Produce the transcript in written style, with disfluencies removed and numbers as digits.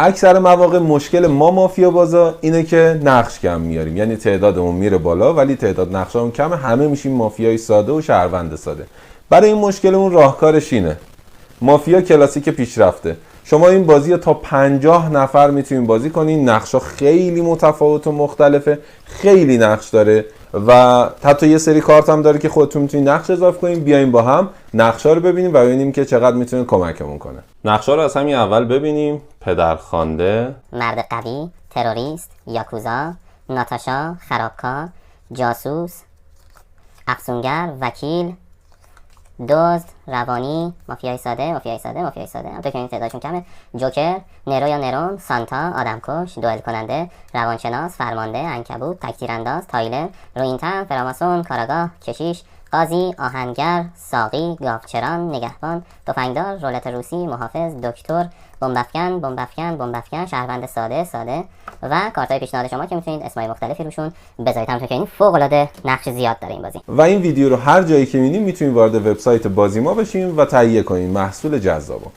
اکثر مواقع مشکل ما مافیا بازا اینه که نقش کم میاریم، یعنی تعدادمون میره بالا ولی تعداد نقشامون کمه، همه میشیم مافیای ساده و شهروند ساده. برای این مشکلمون راهکارش اینه: مافیا کلاسیک پیشرفته. شما این بازی تا 50 نفر میتونین بازی کنین، نقشا خیلی متفاوت و مختلفه، خیلی نقش داره و حتی یه سری کارت هم داره که خودتون میتونین نقش اضافه کنین. بیاین با هم نقشا رو ببینیم و ببینیم که چقدر میتونه کمکمون کنه. نقشا رو از همین اول ببینیم. پدرخوانده، مرد قوی، تروریست، یاکوزا، ناتاشا، خرابکار، جاسوس، افسونگر، وکیل، دزد، روانی، مافیای ساده. همونطور که این تعدادشون کمه. جوکر، نرو یا نرون، سانتا، آدمکش، دوئل کننده، روانشناس، فرمانده، عنکبوت، تکتیرانداز، تایلر، روینتن، فراماسون، کاراگاه، کشیش، قاضی، آهنگر، ساقی، گاوچران، نگهبان، تفنگدار، رولت روسی، محافظ، دکتر، بمبافکن، شهروند ساده و کارتای پیشنهاد شما که میتونید اسمای مختلفی روشون بذارید. همونطور که این فوق العاده نقش زیاد داره این بازی. و این ویدیو رو هر جایی که می‌بینید میتونید وارد وبسایت بازی ما بشین و تهیه کنین محصول جذابو.